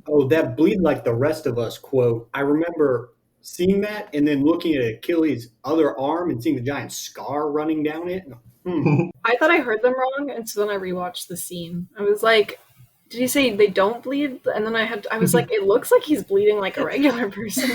Oh, that bleed like the rest of us quote. I remember seeing that and then looking at Achilles' other arm and seeing the giant scar running down it. I thought I heard them wrong, and so then I rewatched the scene. I was like, "Did you say they don't bleed?" And then I was like, "It looks like he's bleeding like a regular person."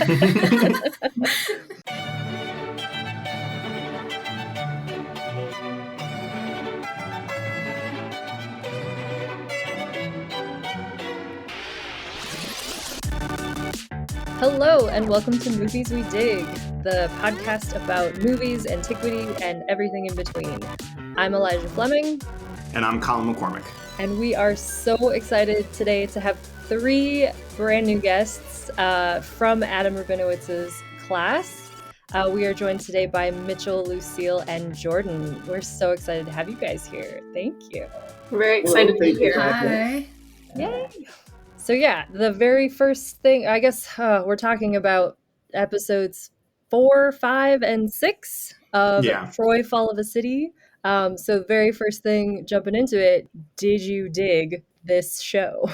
Hello, and welcome to Movies We Dig, the podcast about movies, antiquity, and everything in between. I'm Elijah Fleming. And I'm Colin McCormick. And we are so excited today to have three brand new guests from Adam Rabinowitz's class. We are joined today by Mitchell, Lucile, and Jordan. We're so excited to have you guys here. Thank you. We're very excited to be here. Hi. Yay! So yeah, the very first thing, I guess we're talking about episodes 4, 5, and 6 of Troy Fall of a City. So the very first thing, jumping into it, did you dig this show?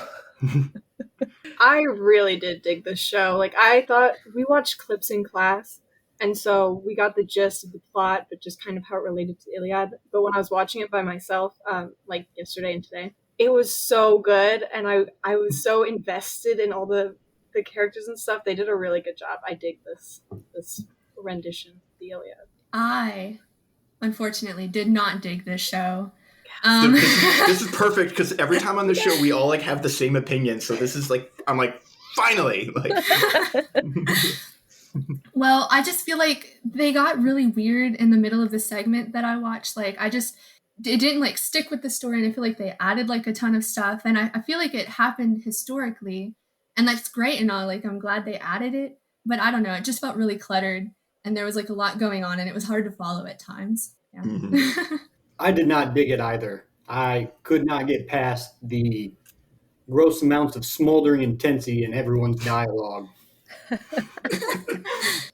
I really did dig this show. Like, I thought we watched clips in class, and so we got the gist of the plot, but just kind of how it related to Iliad. But when I was watching it by myself, like yesterday and today, it was so good, and I was so invested in all the characters and stuff. They did a really good job. I dig this rendition of the Iliad. I, unfortunately, did not dig this show. This is perfect because every time on the show we all like have the same opinion. So this is like, I'm like, finally. Well, I just feel like they got really weird in the middle of the segment that I watched. Like, it didn't like stick with the story, and I feel like they added like a ton of stuff, and I feel like it happened historically, and that's great and all. Like, I'm glad they added it, but I don't know, it just felt really cluttered, and there was like a lot going on, and it was hard to follow at times. Yeah. Mm-hmm. I did not dig it either. I could not get past the gross amounts of smoldering intensity in everyone's dialogue.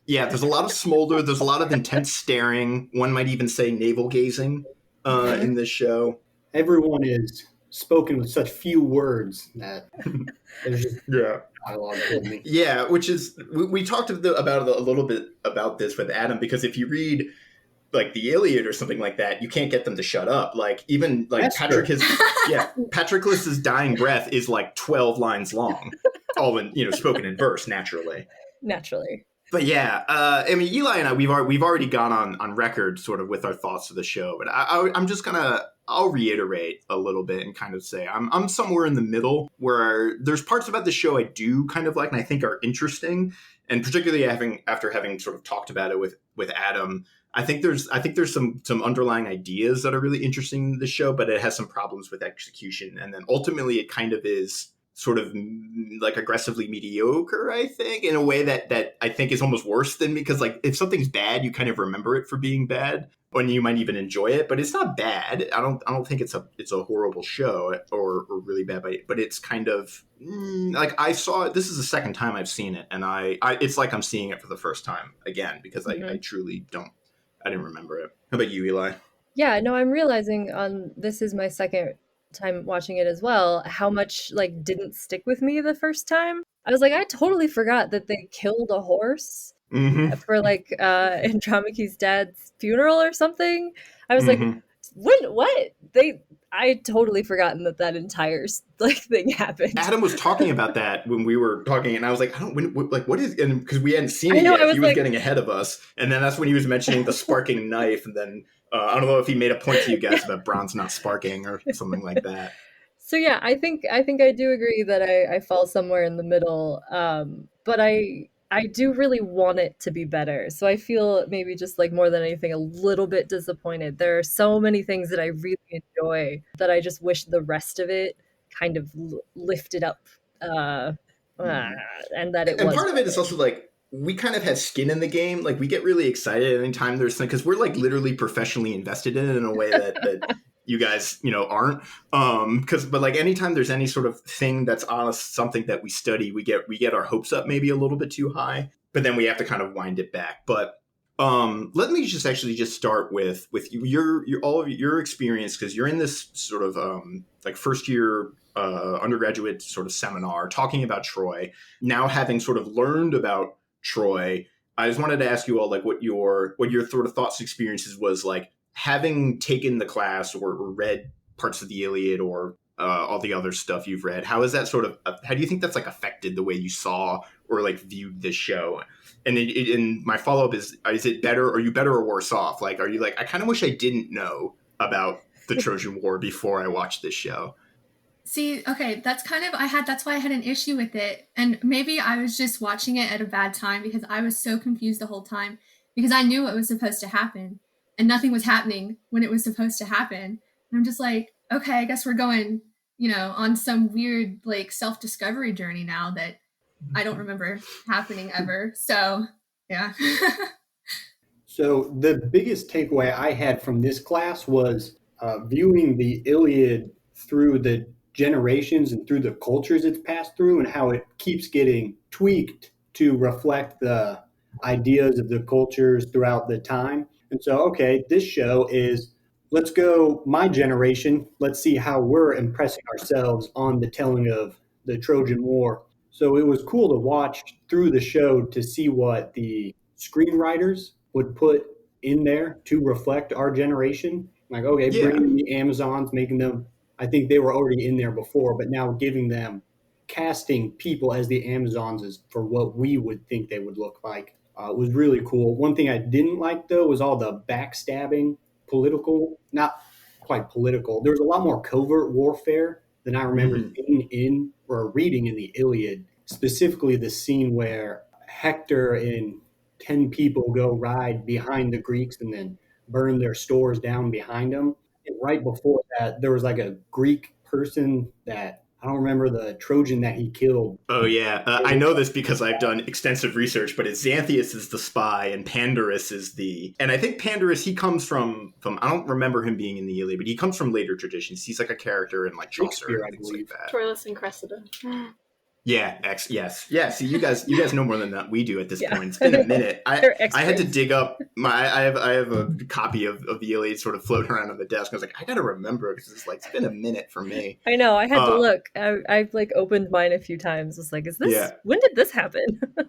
Yeah, there's a lot of smolder. There's a lot of intense staring. One might even say navel gazing in this show. Everyone is spoken with such few words that there's just dialogue with me. Yeah, which is, we talked about a little bit about this with Adam, because if you read like the Iliad or something like that, you can't get them to shut up. Like, even like Patroclus's dying breath is like 12 lines long, all in, spoken in verse naturally. But yeah, I mean, Eli and I, we've already gone on record sort of with our thoughts of the show, but I'm just I'll reiterate a little bit and kind of say I'm somewhere in the middle, where there's parts about the show I do kind of like and I think are interesting, and particularly after having sort of talked about it with Adam, I think there's some underlying ideas that are really interesting in the show, but it has some problems with execution, and then ultimately it kind of is sort of like aggressively mediocre, I think, in a way that I think is almost worse than, because like if something's bad, you kind of remember it for being bad, and you might even enjoy it, but it's not bad. I don't think it's a horrible show or really bad, but it's kind of like, I saw it. This is the second time I've seen it, and I it's like I'm seeing it for the first time again, because I truly I didn't remember it. How about you, Eli? Yeah, no, I'm realizing this is my second time watching it as well, how much like didn't stick with me the first time. I was like, I totally forgot that they killed a horse for like Andromache's dad's funeral or something. I was like, what? I totally forgotten that entire like thing happened. Adam was talking about that when we were talking, and I was like, what is, and because we hadn't seen it yet, he was getting ahead of us, and then that's when he was mentioning the sparking knife, and then I don't know if he made a point to you guys about bronze not sparking or something like that. So yeah, I think I do agree that I fall somewhere in the middle, but I do really want it to be better. So I feel maybe just like more than anything a little bit disappointed. There are so many things that I really enjoy that I just wish the rest of it kind of lifted up, and that it was. And part of it is also like, we kind of have skin in the game. Like, we get really excited anytime there's something, because we're like literally professionally invested in it in a way that you guys, aren't. But like anytime there's any sort of thing that's on something that we study, we get our hopes up maybe a little bit too high, but then we have to kind of wind it back. But let me just start with your all of your experience, because you're in this sort of like first year undergraduate sort of seminar talking about Troy. Now having sort of learned about Troy, I just wanted to ask you all like what your sort of thoughts and experiences was like having taken the class or read parts of the Iliad or all the other stuff you've read. How is that sort of, how do you think that's like affected the way you saw or like viewed this show? And my follow-up is it better? Are you better or worse off? Like, are you like, I kind of wish I didn't know about the Trojan War before I watched this show? See, okay, that's why I had an issue with it. And maybe I was just watching it at a bad time because I was so confused the whole time because I knew what was supposed to happen and nothing was happening when it was supposed to happen. And I'm just like, okay, I guess we're going, on some weird like self-discovery journey now that I don't remember happening ever. So, yeah. So the biggest takeaway I had from this class was viewing the Iliad through the generations and through the cultures it's passed through and how it keeps getting tweaked to reflect the ideas of the cultures throughout the time. And so, okay, this show is, let's go my generation. Let's see how we're impressing ourselves on the telling of the Trojan War. So it was cool to watch through the show to see what the screenwriters would put in there to reflect our generation. Like, okay, bringing in the Amazons, making them, I think they were already in there before, but now giving them, casting people as the Amazons is for what we would think they would look like. Was really cool. One thing I didn't like, though, was all the backstabbing, political, not quite political. There was a lot more covert warfare than I remember seeing in or reading in the Iliad, specifically the scene where Hector and 10 people go ride behind the Greeks and then burn their stores down behind them. And right before that, there was like a Greek person that, I don't remember the Trojan that he killed. Oh, yeah. I know this because I've done extensive research, but it's Xanthias is the spy and Pandarus is the... And I think Pandarus, he comes from I don't remember him being in the Iliad, but he comes from later traditions. He's like a character in like Chaucer and things like that. Troilus and Cressida. Yeah, yes. See, you guys know more than that we do at this point. It's been a minute. I had to dig up I have a copy of the Iliad sort of floating around on the desk. I was like, I gotta remember because it's been a minute for me. I know. I had to look. I've like opened mine a few times. I was like, is this? Yeah. When did this happen?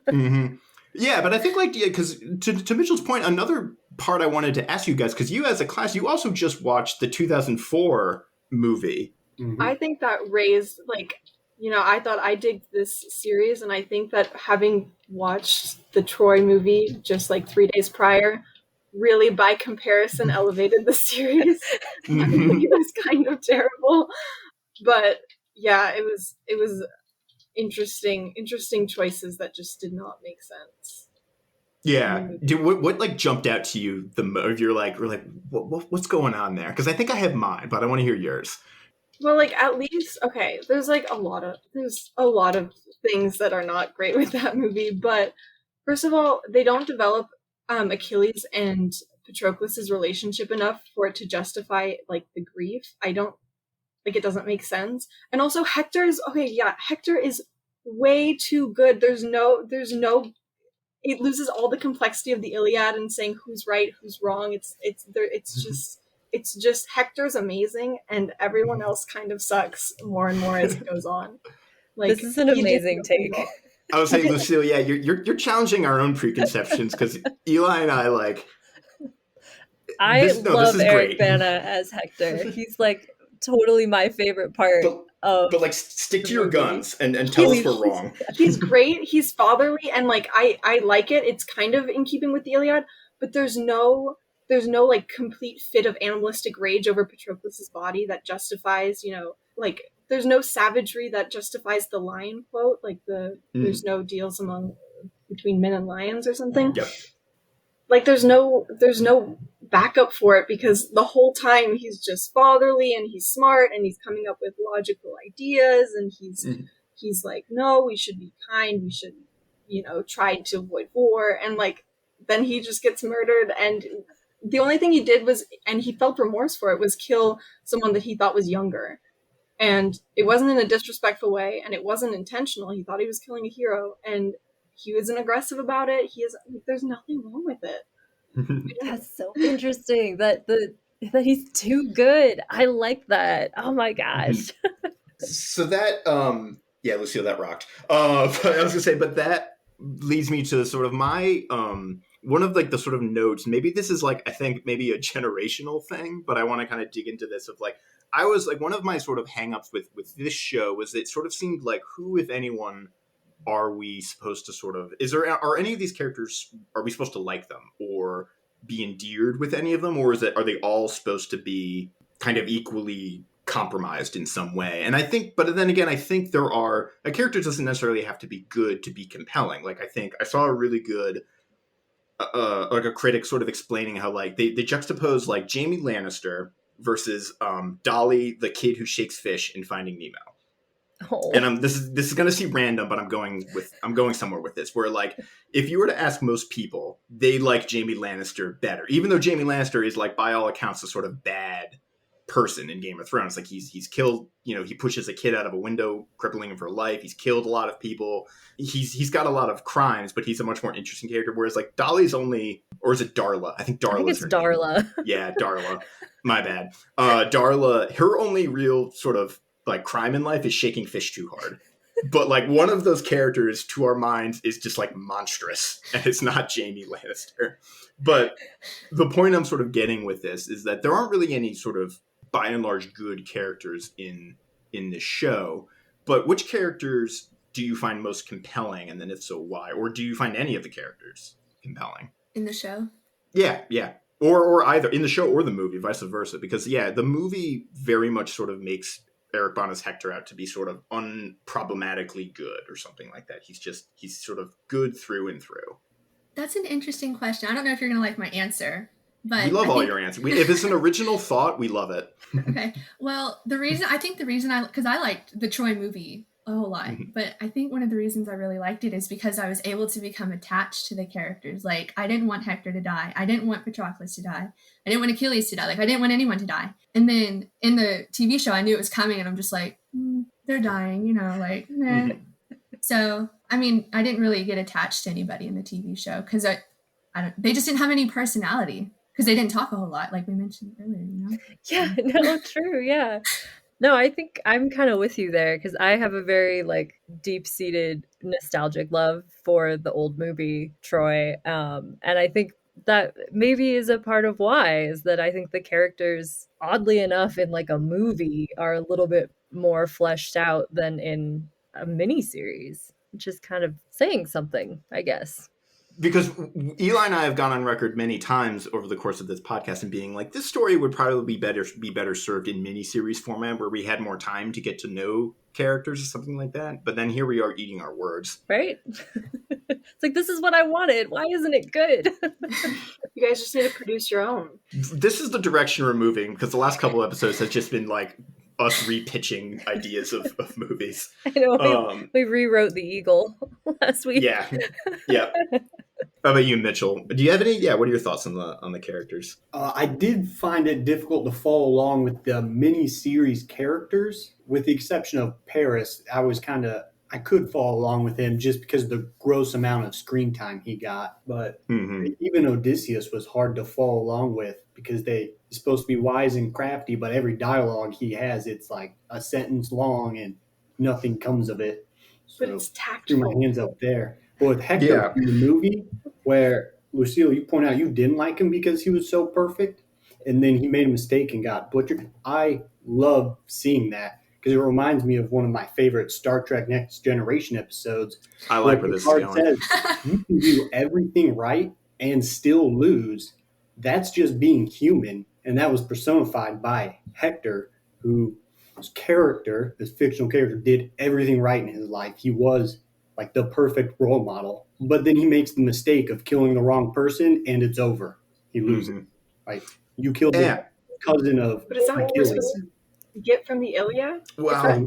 Mm-hmm. Yeah, but I think because to Mitchell's point, another part I wanted to ask you guys, because you as a class, you also just watched the 2004 movie. Mm-hmm. I think that raised I thought I digged this series, and I think that having watched the Troy movie just like 3 days prior really by comparison elevated the series. Mm-hmm. It was kind of terrible, but yeah, it was interesting choices that just did not make sense. Yeah. What like jumped out to you the most? You're like, what's going on there? Because I think I have mine, but I want to hear yours. Well, like at least okay. There's a lot of things that are not great with that movie. But first of all, they don't develop Achilles and Patroclus's relationship enough for it to justify like the grief. I don't like it. Doesn't make sense. And also, Hector is way too good. There's no. It loses all the complexity of the Iliad and saying who's right, who's wrong. It's just Hector's amazing, and everyone else kind of sucks more and more as it goes on. Like, this is an amazing take. I was saying, Lucile, yeah, you're challenging our own preconceptions because Eli and I love Eric Bana as Hector. He's like totally my favorite part. But like, stick to your guns and tell us we're wrong. He's great. He's fatherly, and like I like it. It's kind of in keeping with the Iliad, but there's no like complete fit of animalistic rage over Patroclus's body that justifies, like there's no savagery that justifies the lion quote, like there's no deals between men and lions or something. Yep. Like there's no backup for it because the whole time he's just fatherly and he's smart and he's coming up with logical ideas and he's like, no, we should be kind, we should, try to avoid war, and like then he just gets murdered, and the only thing he did was, and he felt remorse for it, was kill someone that he thought was younger. And it wasn't in a disrespectful way, and it wasn't intentional. He thought he was killing a hero, and he wasn't aggressive about it. There's nothing wrong with it. That's so interesting that he's too good. I like that. Oh my gosh. So that, yeah, Lucille, that rocked. But I was gonna say, but that leads me to sort of my, one of like the sort of notes, maybe this is like, I think maybe a generational thing, but I want to kind of dig into this of like, I was like, one of my sort of hangups with this show was it sort of seemed like who, if anyone, are we supposed to sort of, are any of these characters, are we supposed to like them or be endeared with any of them? Or are they all supposed to be kind of equally compromised in some way? And I think, but then again, I think a character doesn't necessarily have to be good to be compelling. Like, I think I saw a really good, like a critic sort of explaining how like they juxtapose like Jaime Lannister versus Dolly, the kid who shakes fish in Finding Nemo. Oh. And this is going to seem random, but I'm going somewhere with this. Where like, if you were to ask most people, they like Jaime Lannister better, even though Jaime Lannister is like by all accounts a sort of bad person in Game of Thrones. Like he's killed, he pushes a kid out of a window, crippling him for life. He's killed a lot of people. He's got a lot of crimes, but he's a much more interesting character. Whereas like Dolly's only, or is it Darla? I think Darla. It's Darla. Name. Yeah, Darla. My bad. Darla. Her only real sort of like crime in life is shaking fish too hard. But like one of those characters to our minds is just like monstrous, and it's not Jaime Lannister. But the point I'm sort of getting with this is that there aren't really any sort of by and large good characters in this show. But which characters do you find most compelling, and then if so, why? Or do you find any of the characters compelling in the show? Yeah. Or either in the show or the movie, vice versa. Because yeah, the movie very much sort of makes Eric Bana's Hector out to be sort of unproblematically good or something like that. He's sort of good through and through. That's an interesting question. I don't know if you're going to like my answer, but we love all your answers. If it's an original thought, we love it. Okay. Well, because I liked the Troy movie a whole lot, but I think one of the reasons I really liked it is because I was able to become attached to the characters. Like, I didn't want Hector to die. I didn't want Patroclus to die. I didn't want Achilles to die. Like, I didn't want anyone to die. And then in the TV show, I knew it was coming, and I'm just like, they're dying, like, meh. So, I mean, I didn't really get attached to anybody in the TV show because they just didn't have any personality because they didn't talk a whole lot, like we mentioned earlier, Yeah, no, true, yeah. No, I think I'm kind of with you there because I have a very like deep-seated nostalgic love for the old movie Troy, and I think that maybe is a part of why is that I think the characters, oddly enough, in like a movie are a little bit more fleshed out than in a miniseries, which is kind of saying something, I guess. Because Eli and I have gone on record many times over the course of this podcast and being like, this story would probably be better served in miniseries format where we had more time to get to know characters or something like that. But then here we are eating our words. Right? It's like, this is what I wanted. Why isn't it good? You guys just need to produce your own. This is the direction we're moving because the last couple episodes have just been like us repitching ideas of movies. I know. We rewrote The Eagle last week. Yeah. How about you, Mitchell? Do you have any? Yeah. What are your thoughts on the characters? I did find it difficult to follow along with the mini-series characters, with the exception of Paris. I could follow along with him just because of the gross amount of screen time he got. But even Odysseus was hard to follow along with because he's supposed to be wise and crafty, but every dialogue he has, it's like a sentence long and nothing comes of it. So but it's tactful. Threw my hands up there. But with Hector in the movie, where Lucille, you point out you didn't like him because he was so perfect, and then he made a mistake and got butchered. I love seeing that because it reminds me of one of my favorite Star Trek Next Generation episodes. I like where this is going. Says, you can do everything right and still lose. That's just being human, and that was personified by Hector, whose character, this fictional character, did everything right in his life. He was like the perfect role model, but then he makes the mistake of killing the wrong person, and it's over. He loses. Like, you killed the cousin of. But is that what we're supposed to get from the Iliad? Well,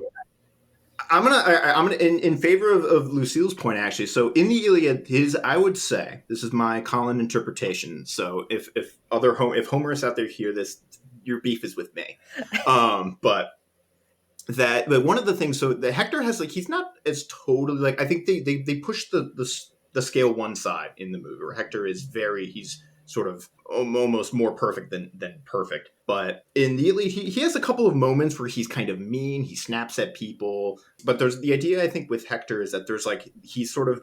I'm gonna in favor of Lucille's point actually. So in the Iliad, I would say this is my Colin interpretation. So if Homerus out there hear this, your beef is with me. But one of the things, so the Hector has like, he's not as totally like, I think they push the scale one side in the movie where Hector is he's sort of almost more perfect than perfect. But in the Iliad, he has a couple of moments where he's kind of mean, he snaps at people. But there's the idea, I think, with Hector is that there's like, he's sort of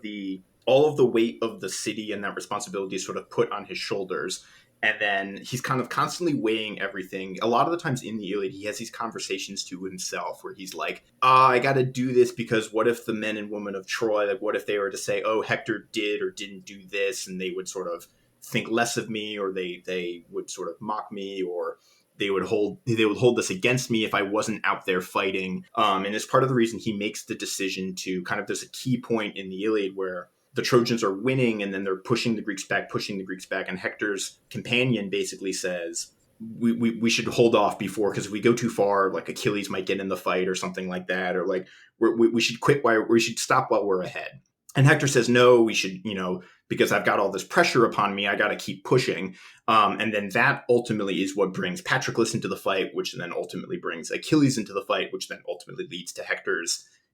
all of the weight of the city and that responsibility is sort of put on his shoulders. And then he's kind of constantly weighing everything. A lot of the times in the Iliad, he has these conversations to himself where he's like, I got to do this because what if the men and women of Troy, like what if they were to say, oh, Hector did or didn't do this, and they would sort of think less of me, or they would sort of mock me, or they would hold this against me if I wasn't out there fighting. And it's part of the reason he makes the decision to kind of, there's a key point in the Iliad where the Trojans are winning and then they're pushing the Greeks back. And Hector's companion basically says, we should hold off before, because if we go too far, like Achilles might get in the fight or something like that. Or like we should we should stop while we're ahead. And Hector says, no, we should, because I've got all this pressure upon me, I got to keep pushing. And then that ultimately is what brings Patroclus into the fight, which then ultimately brings Achilles into the fight, which then ultimately leads to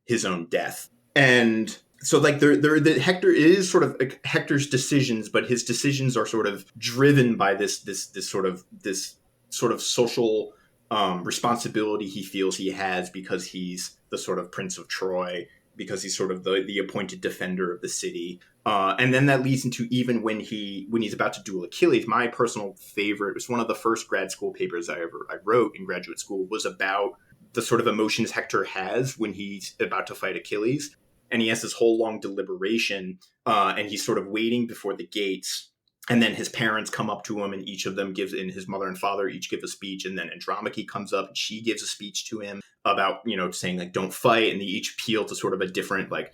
his own death. And so like Hector is sort of Hector's decisions, but his decisions are sort of driven by this sort of social responsibility he feels he has because he's the sort of Prince of Troy, because he's sort of the appointed defender of the city. And then that leads into even when he's about to duel Achilles. My personal favorite, it was one of the first grad school papers I wrote in graduate school, was about the sort of emotions Hector has when he's about to fight Achilles. And he has this whole long deliberation, and he's sort of waiting before the gates. And then his parents come up to him, and each of them and his mother and father each give a speech. And then Andromache comes up and she gives a speech to him about, saying like, don't fight. And they each appeal to sort of a different, like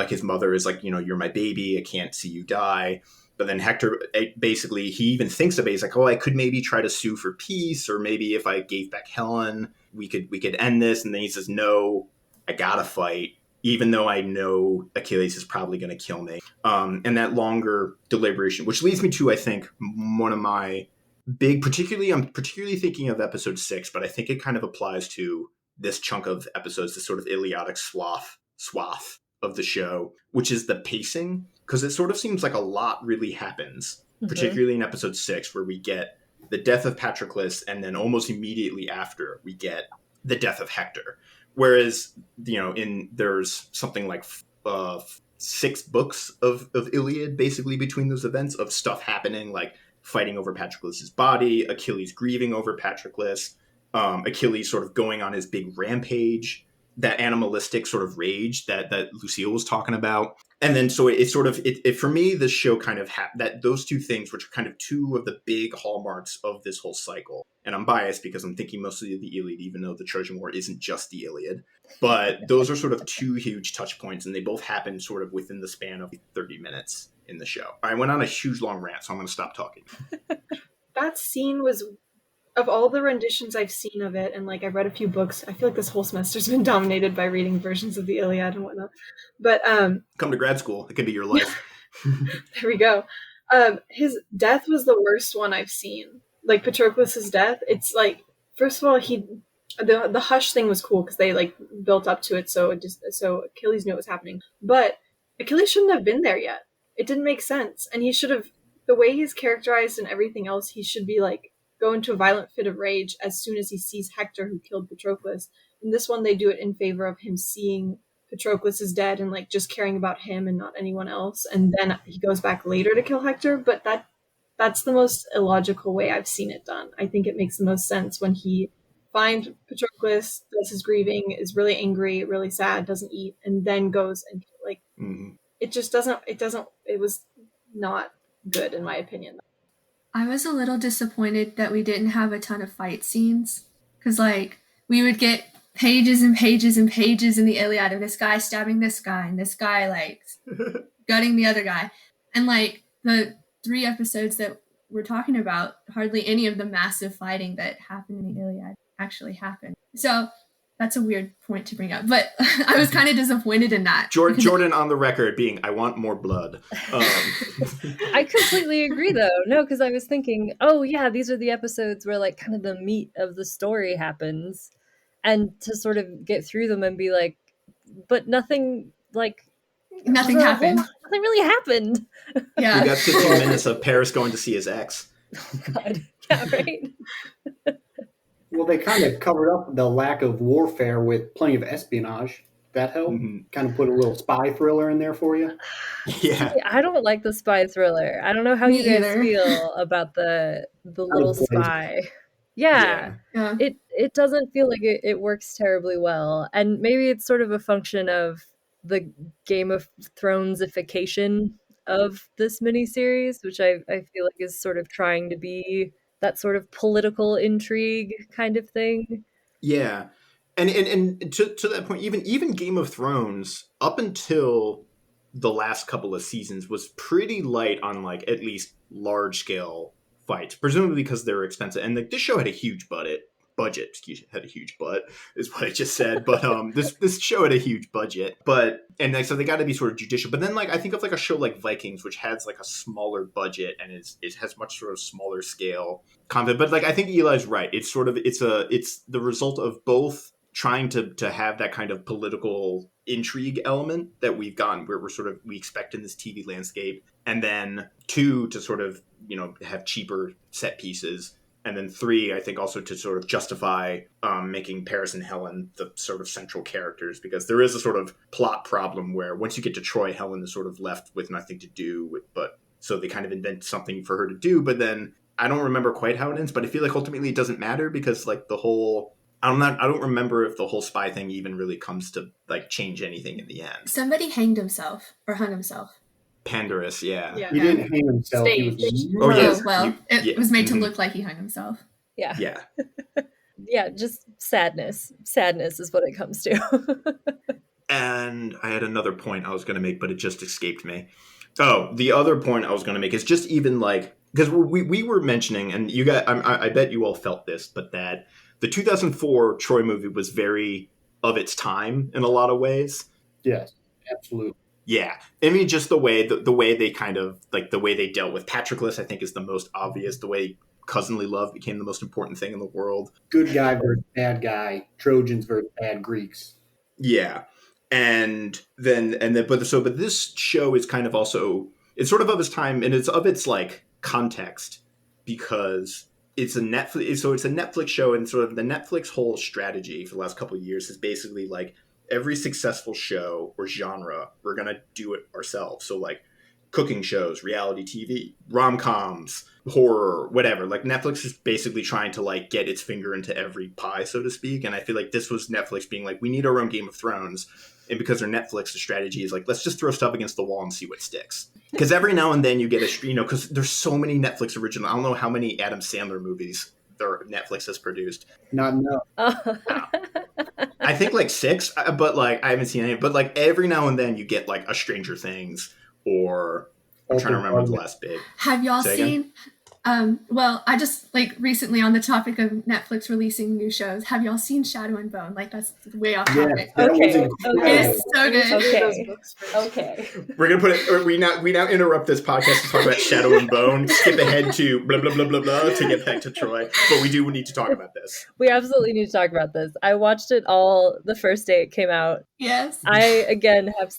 his mother is like, you're my baby, I can't see you die. But then Hector, basically, he even thinks about it. He's like, oh, I could maybe try to sue for peace, or maybe if I gave back Helen, we could end this. And then he says, no, I gotta fight, even though I know Achilles is probably going to kill me. And that longer deliberation, which leads me to, I think, one of my I'm particularly thinking of episode 6, but I think it kind of applies to this chunk of episodes, this sort of Iliadic swath of the show, which is the pacing, because it sort of seems like a lot really happens, particularly in episode 6, where we get the death of Patroclus, and then almost immediately after we get the death of Hector. Whereas, there's something like 6 books of Iliad basically between those events of stuff happening, like fighting over Patroclus's body, Achilles grieving over Patroclus, Achilles sort of going on his big rampage, that animalistic sort of rage that Lucile was talking about. And then so it's sort of, for me, this show kind of that those two things, which are kind of two of the big hallmarks of this whole cycle. And I'm biased because I'm thinking mostly of the Iliad, even though the Trojan War isn't just the Iliad. But those are sort of two huge touch points, and they both happen sort of within the span of 30 minutes in the show. I went on a huge long rant, so I'm going to stop talking. That scene was, of all the renditions I've seen of it, and like I've read a few books, I feel like this whole semester's been dominated by reading versions of the Iliad and whatnot. But come to grad school; it could be your life. There we go. His death was the worst one I've seen. Like Patroclus's death, it's like, first of all, the hush thing was cool because they like built up to it, so Achilles knew what was happening. But Achilles shouldn't have been there yet. It didn't make sense, and he should have. The way he's characterized and everything else, he should be like go into a violent fit of rage as soon as he sees Hector, who killed Patroclus. In this one, they do it in favor of him seeing Patroclus is dead and like just caring about him and not anyone else. And then he goes back later to kill Hector. But that's the most illogical way I've seen it done. I think it makes the most sense when he finds Patroclus, does his grieving, is really angry, really sad, doesn't eat, and then goes and like it just doesn't. It was not good in my opinion. I was a little disappointed that we didn't have a ton of fight scenes, because like we would get pages and pages and pages in the Iliad of this guy stabbing this guy and this guy like gutting the other guy, and like the 3 episodes that we're talking about, hardly any of the massive fighting that happened in the Iliad actually happened. So that's a weird point to bring up, but I was kind of disappointed in that. Jordan on the record being, I want more blood. I completely agree, though. No, because I was thinking, oh yeah, these are the episodes where like kind of the meat of the story happens, and to sort of get through them and be like, but nothing happened. Nothing really happened. Yeah. We got 15 minutes of Paris going to see his ex. Oh, God. Yeah, right? Well, they kind of covered up the lack of warfare with plenty of espionage. That helped? Mm-hmm. Kind of put a little spy thriller in there for you? Yeah. See, I don't like the spy thriller. I don't know how you guys feel about the little spy. Yeah. It doesn't feel like it works terribly well. And maybe it's sort of a function of the Game of Thronesification of this miniseries, which I feel like is sort of trying to be that sort of political intrigue kind of thing. Yeah. And to that point, even Game of Thrones, up until the last couple of seasons, was pretty light on like at least large scale fights, presumably because they were expensive. And like this show had a huge budget. Had a huge butt is what I just said. But this show had a huge budget. And like, so they got to be sort of judicial. But then like I think of like a show like Vikings, which has like a smaller budget and it has much sort of smaller scale content. But like I think Eli's right. It's sort of it's the result of both trying to have that kind of political intrigue element that we've gotten where we expect in this TV landscape, and then 2 to sort of have cheaper set pieces. And then 3, I think also to sort of justify making Paris and Helen the sort of central characters, because there is a sort of plot problem where once you get to Troy, Helen is sort of left with nothing to do. But so they kind of invent something for her to do. But then I don't remember quite how it ends, but I feel like ultimately it doesn't matter because like the whole... I don't remember if the whole spy thing even really comes to like change anything in the end. Somebody hanged himself or hung himself. Pandarus, yeah. He didn't hang himself. It was made to look like he hung himself. Yeah. Yeah. Yeah, just sadness. Sadness is what it comes to. And I had another point I was going to make, but it just escaped me. Oh, the other point I was going to make is just even like, because we were mentioning, and you guys, I bet you all felt this, but that the 2004 Troy movie was very of its time in a lot of ways. Yes, absolutely. Yeah. I mean, just the way they kind of, like, the way they dealt with Patroclus, I think, is the most obvious. The way cousinly love became the most important thing in the world. Good guy versus bad guy. Trojans versus bad Greeks. Yeah. But this show is kind of also, it's sort of its time, and it's of its, like, context, because it's a Netflix show, and sort of the Netflix whole strategy for the last couple of years is basically, like, every successful show or genre, we're going to do it ourselves. So like cooking shows, reality TV, rom-coms, horror, whatever. Like Netflix is basically trying to like get its finger into every pie, so to speak. And I feel like this was Netflix being like, we need our own Game of Thrones. And because they're Netflix, the strategy is like, let's just throw stuff against the wall and see what sticks. Because every now and then you get because there's so many Netflix original. I don't know how many Adam Sandler movies Netflix has produced. Not enough. I think like 6, but like I haven't seen any. But like every now and then you get like a Stranger Things, or I'm trying to remember the last big. Have y'all seen? Well, I just like recently on the topic of Netflix releasing new shows. Have y'all seen Shadow and Bone? Like that's way off topic. Okay. It's so good. Okay. We're gonna put it. Or we now interrupt this podcast to talk about Shadow and Bone. Skip ahead to blah blah blah blah blah to get back to Troy. But we do need to talk about this. We absolutely need to talk about this. I watched it all the first day it came out. Yes. I again have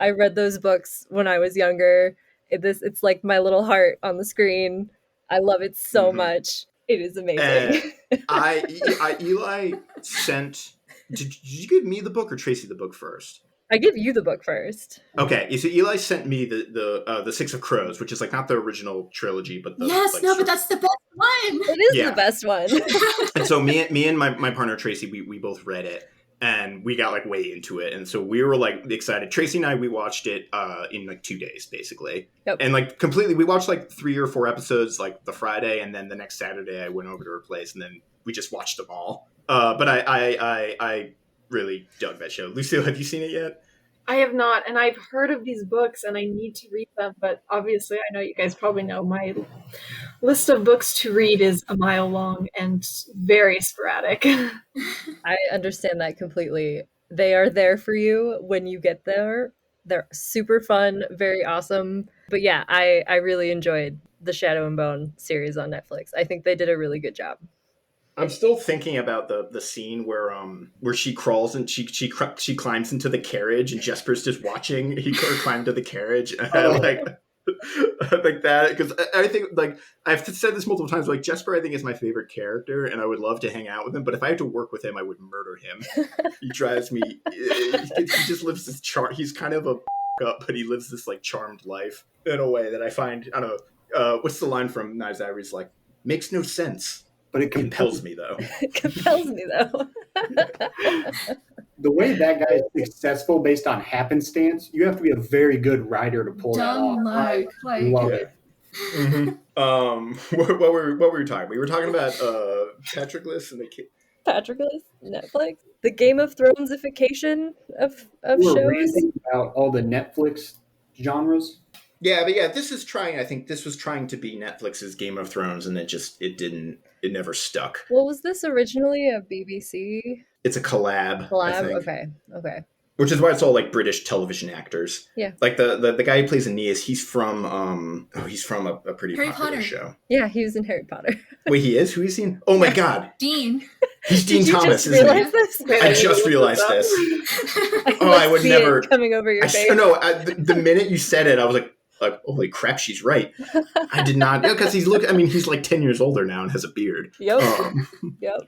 I read those books when I was younger. It's like my little heart on the screen. I love it so much. It is amazing. Eli sent. Did you give me the book or Tracy the book first? I give you the book first. Okay, so Eli sent me the Six of Crows, which is like not the original trilogy, but the but that's the best one. It is the best one. And so me and my partner Tracy, we both read it. And we got like way into it, and so we were like excited. Tracy and I, we watched it in like 2 days, basically, and like completely. We watched like 3 or 4 episodes, like the Friday, and then the next Saturday I went over to her place, and then we just watched them all. But I really dug that show. Lucile, have you seen it yet? I have not, and I've heard of these books, and I need to read them. But obviously, I know you guys probably know my list of books to read is a mile long and very sporadic. I understand that completely. They are there for you when you get there. They're super fun, very awesome. But yeah, I really enjoyed the Shadow and Bone series on Netflix. I think they did a really good job. I'm still thinking about the scene where she crawls and she climbs into the carriage and Jesper's just watching her climb to the carriage. And I like that because I think like I've said this multiple times. Like Jesper, I think is my favorite character, and I would love to hang out with him. But if I had to work with him, I would murder him. He drives me. He just lives this He's kind of a up, but he lives this like charmed life in a way that I find. I don't know. What's the line from Knives Out? He's like, makes no sense. But it compels me, though. It compels me, though. The way that guy is successful based on happenstance, you have to be a very good writer to pull that off. Luck. I love it. Mm-hmm. What were we talking? We were talking about Patroclus and the kid. Patroclus, Netflix, the Game of Thronesification of shows. About all the Netflix genres. Yeah, but yeah, this is trying. I think this was trying to be Netflix's Game of Thrones, and it never stuck. Well, was this originally a BBC? It's a collab. Okay. Which is why it's all like British television actors. Yeah. Like the guy who plays Aeneas, he's from a pretty Harry popular Potter. show. Yeah, he was in Harry Potter. Wait, he is? Who is he? Oh my God. Dean. He's Dean Thomas, isn't he? This? I just realized this. I would never coming over your face. No, the minute you said it, I was like, holy crap, she's right. I did not, because he's like 10 years older now and has a beard. Yep. Yep.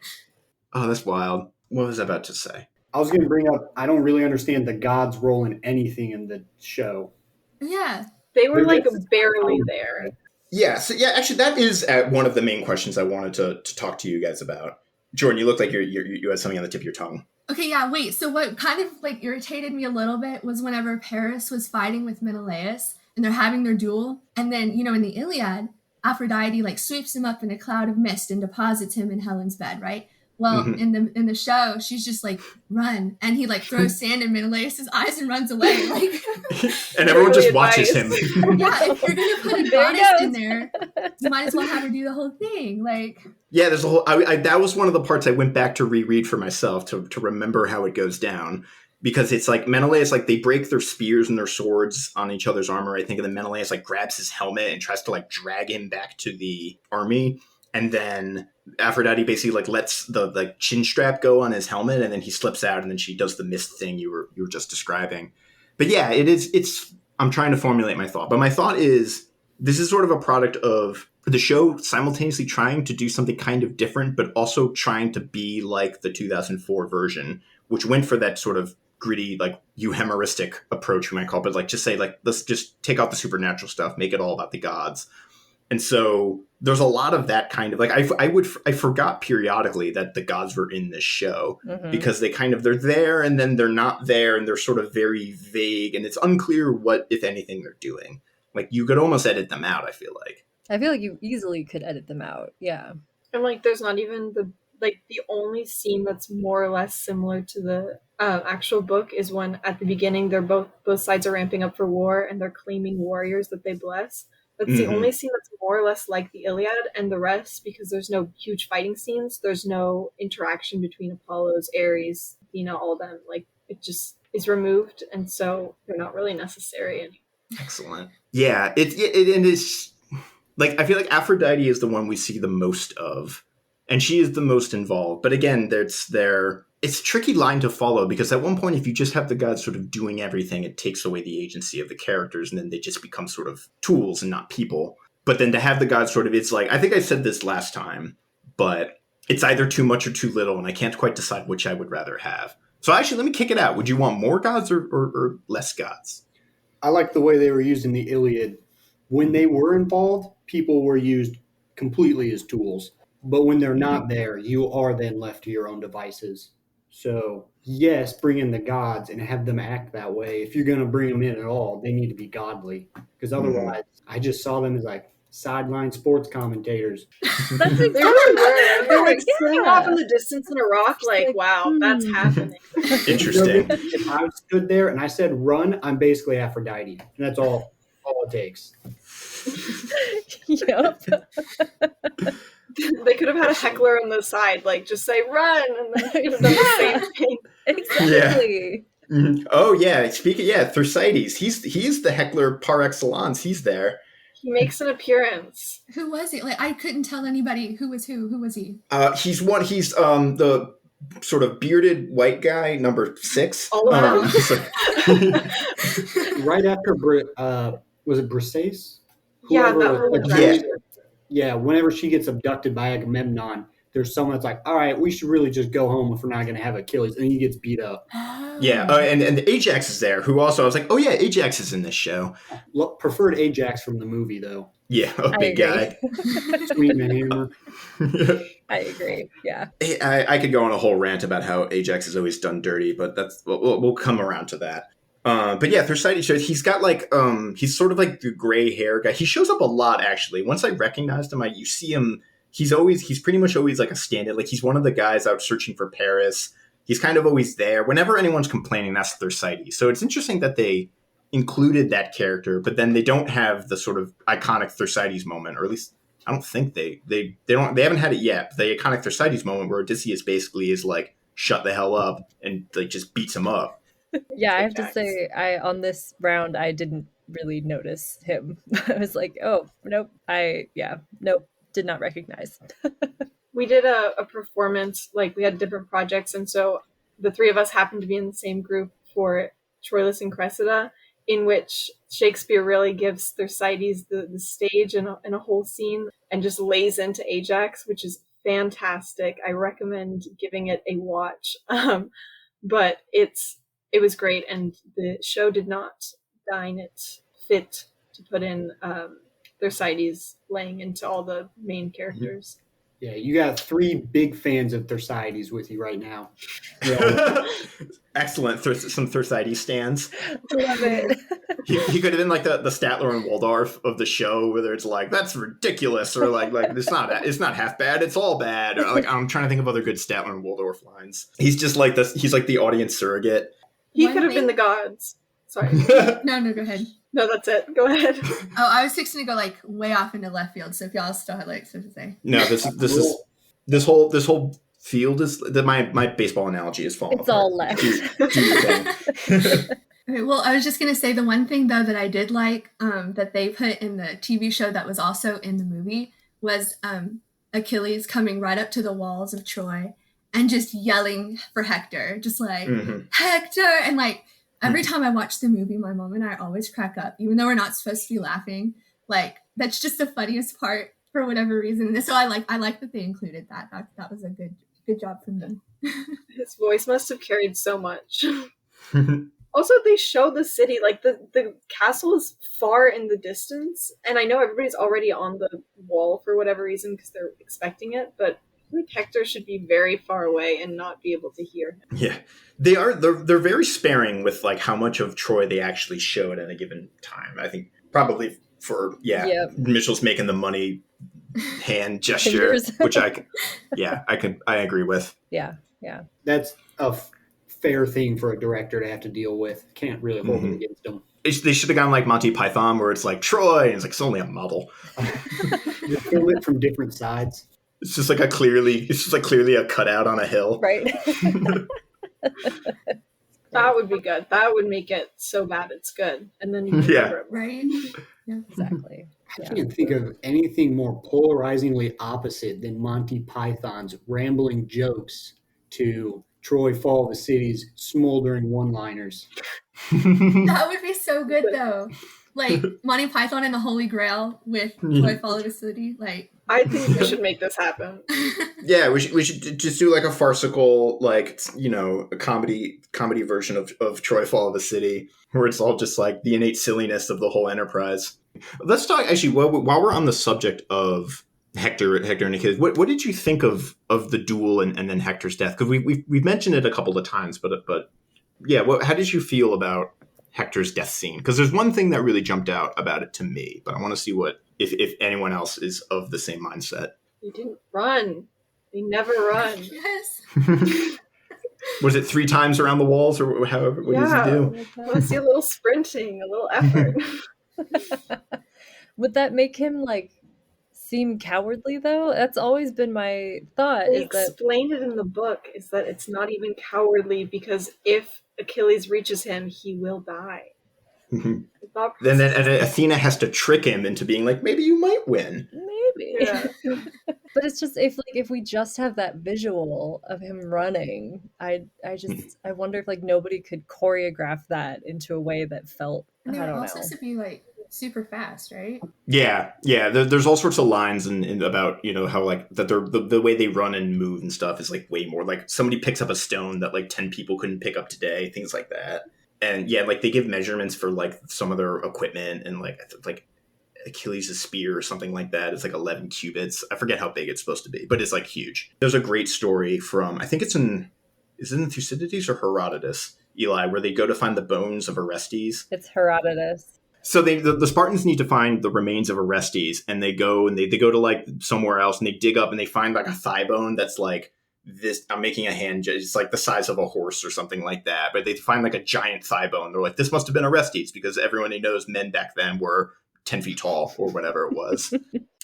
Oh, that's wild. What was I about to say? I was going to bring up, I don't really understand the gods' role in anything in the show. Yeah. They were like barely there. Yeah, so yeah, actually that is one of the main questions I wanted to talk to you guys about. Jordan, you look like you had something on the tip of your tongue. Okay, yeah, wait. So what kind of like irritated me a little bit was whenever Paris was fighting with Menelaus and they're having their duel. And then, in the Iliad, Aphrodite like sweeps him up in a cloud of mist and deposits him in Helen's bed, right? Well, in the show, she's just like, run. And he like throws sand in Menelaus' eyes and runs away. Like, and everyone just watches him. Yeah, if you're going to put a goddess in there, you might as well have her do the whole thing. Like, yeah, there's a whole, that was one of the parts I went back to reread for myself to remember how it goes down. Because it's like Menelaus, like they break their spears and their swords on each other's armor, I think. And then Menelaus like grabs his helmet and tries to like drag him back to the army. And then Aphrodite basically like lets the like chin strap go on his helmet, and then he slips out, and then she does the mist thing you were just describing. But yeah, it's I'm trying to formulate my thought. But my thought is this is sort of a product of the show simultaneously trying to do something kind of different, but also trying to be like the 2004 version, which went for that sort of gritty, like euhemeristic approach, we might call it, but like just say like let's just take out the supernatural stuff, make it all about the gods. And so there's a lot of that kind of like I forgot periodically that the gods were in this show because they're there and then they're not there, and they're sort of very vague, and it's unclear what, if anything, they're doing. Like you could almost edit them out, I feel like you easily could edit them out. Yeah. And like there's not even the only scene that's more or less similar to the actual book is when at the beginning they're both sides are ramping up for war and they're claiming warriors that they bless. That's the only scene that's more or less like the Iliad, and the rest, because there's no huge fighting scenes, there's no interaction between Apollo's, Ares, all of them. Like, it just is removed, and so they're not really necessary anymore. Excellent. Yeah, it is, like, I feel like Aphrodite is the one we see the most of, and she is the most involved. But again, it's a tricky line to follow, because at one point, if you just have the gods sort of doing everything, it takes away the agency of the characters, and then they just become sort of tools and not people. But then to have the gods sort of, it's like, I think I said this last time, but it's either too much or too little, and I can't quite decide which I would rather have. So actually, let me kick it out. Would you want more gods or less gods? I like the way they were used in the Iliad. When they were involved, people were used completely as tools. But when they're not there, you are then left to your own devices. So, yes, bring in the gods and have them act that way. If you're going to bring them in at all, they need to be godly. Because otherwise, I just saw them as like sideline sports commentators. That's exactly right. They're like sitting off in the distance in a rock, like, wow, that's happening. Interesting. If I stood there and I said run, I'm basically Aphrodite. And that's all it takes. Yep. They could have had a heckler on the side, like just say run, and then they would have done the same thing. Exactly. Yeah. Mm-hmm. Oh yeah. Thersites. He's the heckler par excellence. He's there. He makes an appearance. Who was he? Like, I couldn't tell anybody who was who. Who was he? He's the sort of bearded white guy, number 6. Oh, wow. Right after, was it Briseis? Yeah, Yeah, whenever she gets abducted by Agamemnon, there's someone that's like, all right, we should really just go home if we're not going to have Achilles. And he gets beat up. Yeah, and Ajax is there, who also, I was like, oh yeah, Ajax is in this show. Preferred Ajax from the movie, though. Yeah, big guy. Sweet man hammer. I agree, yeah. I could go on a whole rant about how Ajax is always done dirty, but we'll come around to that. But yeah, Thersites shows he's got like he's sort of like the gray hair guy. He shows up a lot actually. Once I recognized him, you see him. He's pretty much always like a stand-in. Like he's one of the guys out searching for Paris. He's kind of always there. Whenever anyone's complaining, that's Thersites. So it's interesting that they included that character, but then they don't have the sort of iconic Thersites moment, or at least I don't think they haven't had it yet. The iconic Thersites moment where Odysseus basically is like, shut the hell up, and like just beats him up. Yeah, I have to say, on this round, I didn't really notice him. I was like, oh, nope. Did not recognize. We did a performance, like we had different projects, and so the three of us happened to be in the same group for Troilus and Cressida, in which Shakespeare really gives Thersites the stage and a whole scene and just lays into Ajax, which is fantastic. I recommend giving it a watch. But it was great, and the show did not deem it fit to put in Thersites laying into all the main characters. Yeah, you got 3 big fans of Thersites with you right now. Excellent. Some Thersites stands. Love it. He could have been like the Statler and Waldorf of the show, whether it's like, that's ridiculous, or like it's not half bad, it's all bad. Or, like, I'm trying to think of other good Statler and Waldorf lines. He's just like this. He's like the audience surrogate. He could have been the gods. Sorry. No, go ahead. No, that's it. Go ahead. Oh, I was fixing to go like way off into left field. So if y'all still had like stuff to say. No, this whole field is that my baseball analogy is falling. It's all left. Do your thing. Okay, well, I was just gonna say the one thing though that I did like that they put in the TV show that was also in the movie was Achilles coming right up to the walls of Troy and just yelling for Hector, just like Hector, and like. Every time I watch the movie, my mom and I always crack up, even though we're not supposed to be laughing. Like, that's just the funniest part for whatever reason. And so I like that they included that. That was a good job from them. His voice must have carried so much. Also, they show the city, like the castle is far in the distance, and I know everybody's already on the wall for whatever reason because they're expecting it, but I think Hector should be very far away and not be able to hear him. Yeah, they are. They're very sparing with like how much of Troy they actually showed at a given time. I think probably for Mitchell's making the money hand gesture, which I agree with. Yeah. That's a fair thing for a director to have to deal with. Can't really hold it against them. They should have gone like Monty Python, where it's like Troy, and it's like it's only a model. You film it from different sides. It's just clearly a cutout on a hill. Right. That would be good. That would make it so bad it's good. And then you can remember it. Right. Yeah, exactly. I can't think of anything more polarizingly opposite than Monty Python's rambling jokes to Troy Fall of the City's smoldering one-liners. That would be so good though. Like Monty Python and the Holy Grail with Troy Fall of the City. Like I think we should make this happen. Yeah, we should just do like a farcical, like, a comedy version of Troy Fall of the City, where it's all just like the innate silliness of the whole enterprise. Let's talk actually while we're on the subject of Hector and Achilles. What did you think of the duel and then Hector's death? Because we've mentioned it a couple of times, but yeah, how did you feel about Hector's death scene? Because there's one thing that really jumped out about it to me, but I want to see if anyone else is of the same mindset. They didn't run. They never run. Yes. Was it 3 times around the walls, or however? What does he do? I want to see a little sprinting, a little effort. Would that make him like seem cowardly though? That's always been my thought. They explained it in the book is that it's not even cowardly because if Achilles reaches him, he will die. Then Athena has to trick him into being like, maybe you might win. Maybe. Yeah. But it's just if we just have that visual of him running, I wonder if like nobody could choreograph that into a way that felt. And they I were don't all know. supposed to be like super fast, right? Yeah. There's all sorts of lines in about how like that they're the way they run and move and stuff is like way more like somebody picks up a stone that like 10 people couldn't pick up today, things like that. And yeah, like they give measurements for like some of their equipment and like Achilles' spear or something like that. It's like 11 cubits. I forget how big it's supposed to be, but it's like huge. There's a great story from, I think is it in Thucydides or Herodotus, Eli, where they go to find the bones of Orestes. It's Herodotus. So the Spartans need to find the remains of Orestes, and they go to like somewhere else and they dig up and they find like a thigh bone that's like this. I'm making a hand. It's like the size of a horse or something like that. But they find like a giant thigh bone. They're like, this must have been Orestes because everyone knows men back then were 10 feet tall or whatever it was.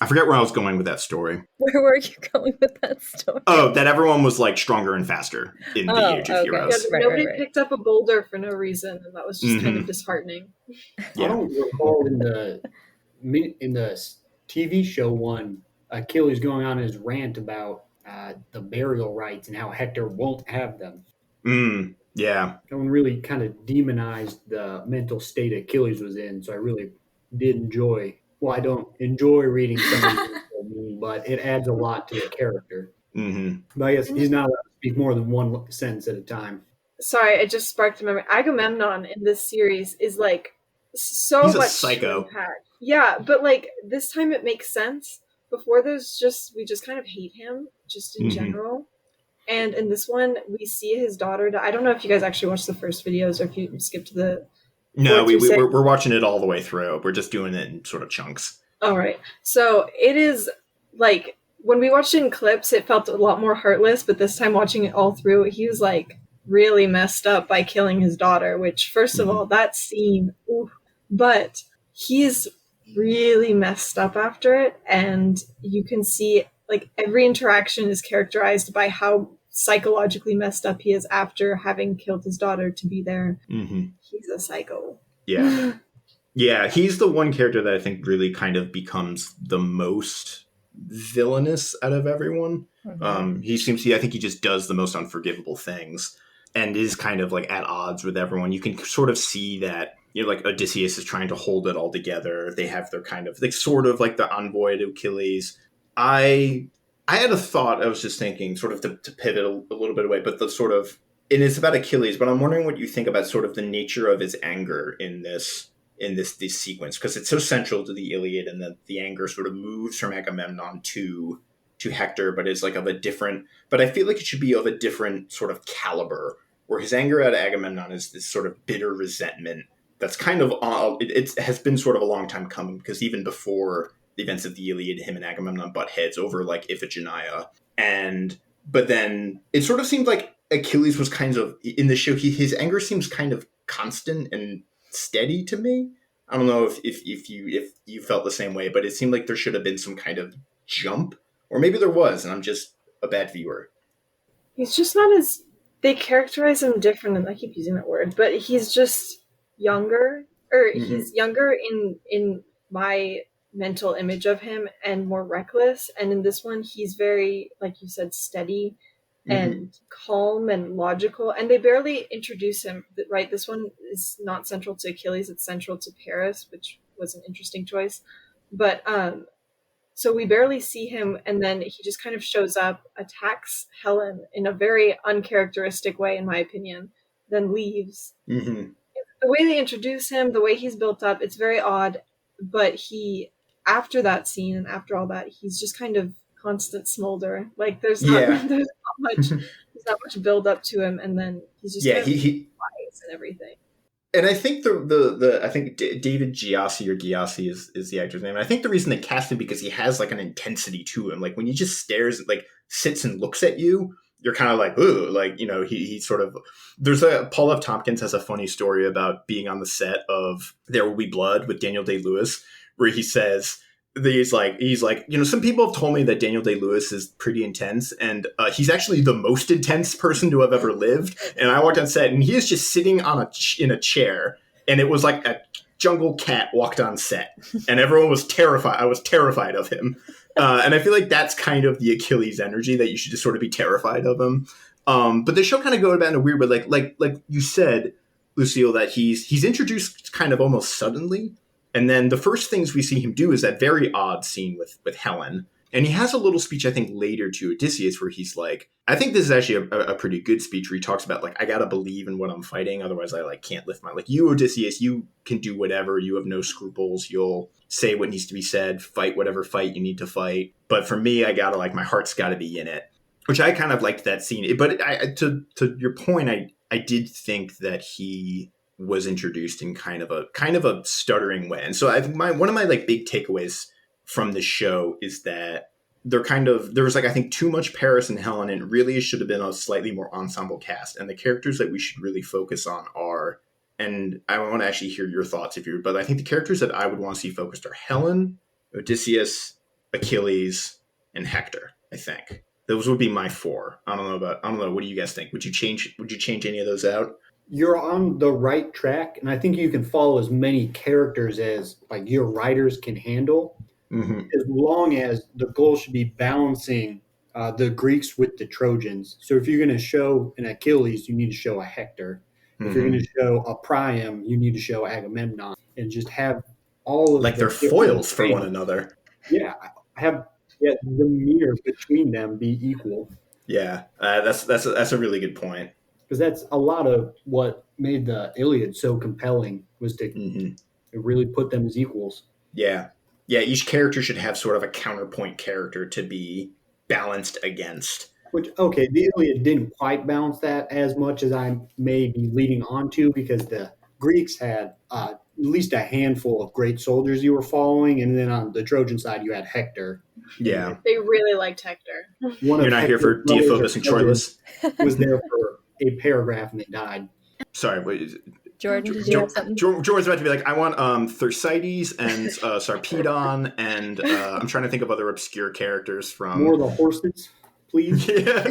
I forget where I was going with that story. Where were you going with that story? Oh, that everyone was like stronger and faster in the Age of Heroes. Yeah, nobody picked up a boulder for no reason, and that was just kind of disheartening. Yeah. I don't recall in the TV show one, Achilles going on his rant about the burial rites and how Hector won't have them. Yeah. That one really kind of demonized the mental state Achilles was in, so I really did enjoy. Well, I don't enjoy reading something, but it adds a lot to the character. Mm-hmm. But I guess he's not allowed to speak more than one sentence at a time. Sorry, it just sparked a memory. Agamemnon in this series is like so He's much a psycho. impact. Yeah, but like this time it makes sense. Before we just kind of hate him just in general. And in this one, we see his daughter die. I don't know if you guys actually watched the first videos or if you skipped the. No, we're watching it all the way through. We're just doing it in sort of chunks. All right. So it is like when we watched it in clips, it felt a lot more heartless. But this time watching it all through, he was like really messed up by killing his daughter, which first of all, that scene, ooh, but he's really messed up after it. And you can see like every interaction is characterized by how psychologically messed up he is after having killed his daughter to be there. He's a psycho. Yeah. Yeah, he's the one character that I think really kind of becomes the most villainous out of everyone. I think he just does the most unforgivable things and is kind of like at odds with everyone. You can sort of see that, like Odysseus is trying to hold it all together. They have their kind of like sort of like the envoy to Achilles. I had a thought. I was just thinking sort of to pivot a little bit away, but the sort of, and it's about Achilles, but I'm wondering what you think about sort of the nature of his anger in this sequence, because it's so central to the Iliad, and that the anger sort of moves from Agamemnon to Hector, but it's like of a different, but I feel like it should be of a different sort of caliber, where his anger at Agamemnon is this sort of bitter resentment that's kind of, it has been sort of a long time coming, because even before the events of the Iliad, him and Agamemnon butt heads over like Iphigenia, but then it sort of seemed like Achilles was kind of in the show. His anger seems kind of constant and steady to me. I don't know if you felt the same way, but it seemed like there should have been some kind of jump, or maybe there was, and I'm just a bad viewer. He's just not as, they characterize him different, and I keep using that word, but he's just younger, or he's younger in my mental image of him, and more reckless. And in this one, he's very, like you said, steady and calm and logical, and they barely introduce him, right? This one is not central to Achilles, it's central to Paris, which was an interesting choice. But so we barely see him, and then he just kind of shows up, attacks Helen in a very uncharacteristic way, in my opinion, then leaves. The way they introduce him, the way he's built up, it's very odd. But after that scene and after all that, he's just kind of constant smolder. Like there's not much build up to him, and then he's just kind of wise and everything. And I think I think David Giassi is the actor's name. And I think the reason they cast him because he has like an intensity to him. Like when he just stares, like sits and looks at you, you're kind of like, ooh, like, he sort of, Paul F. Tompkins has a funny story about being on the set of There Will Be Blood with Daniel Day-Lewis, where he says, he's like, some people have told me that Daniel Day-Lewis is pretty intense, and he's actually the most intense person to have ever lived. And I walked on set, and he is just sitting in a chair, and it was like a jungle cat walked on set, and everyone was terrified. I was terrified of him, and I feel like that's kind of the Achilles energy, that you should just sort of be terrified of him. But the show kind of goes about in a weird way, like you said, Lucile, that he's introduced kind of almost suddenly, and then the first things we see him do is that very odd scene with Helen. And he has a little speech, I think, later to Odysseus where he's like, I think this is actually a pretty good speech where he talks about, like, I got to believe in what I'm fighting. Otherwise, I, like, can't lift my, like, you, Odysseus, you can do whatever. You have no scruples. You'll say what needs to be said, fight whatever fight you need to fight. But for me, I got to, like, my heart's got to be in it, which I kind of liked that scene. But to your point, I did think that he was introduced in kind of a stuttering way. And so one of my, like, big takeaways from the show is that there was, like, I think too much Paris and Helen, and it really should have been a slightly more ensemble cast. And the characters that we should really focus on are, and I want to actually hear your thoughts but I think the characters that I would want to see focused are Helen, Odysseus, Achilles, and Hector. I think those would be my four. I don't know. What do you guys think? Would you change any of those out? You're on the right track, and I think you can follow as many characters as, like, your writers can handle. Mm-hmm. As long as the goal should be balancing the Greeks with the Trojans. So if you're going to show an Achilles, you need to show a Hector. Mm-hmm. If you're going to show a Priam, you need to show Agamemnon, and just have all of, like, they're foils for one another. Yeah, have the mirror between them be equal. Yeah, that's a really good point. Because that's a lot of what made the Iliad so compelling, was to really put them as equals. Yeah. Yeah, each character should have sort of a counterpoint character to be balanced against. Which, okay, the Iliad didn't quite balance that as much as I may be leading on to, because the Greeks had at least a handful of great soldiers you were following, and then on the Trojan side you had Hector. Yeah. They really liked Hector. You're not here for Deiphobus and Troilus? Was there for a paragraph and they died. Sorry, what is it? Jordan, did you have something? Jordan's about to be like, I want Thersites and Sarpedon, and I'm trying to think of other obscure characters from... More of the horses, please. Yeah.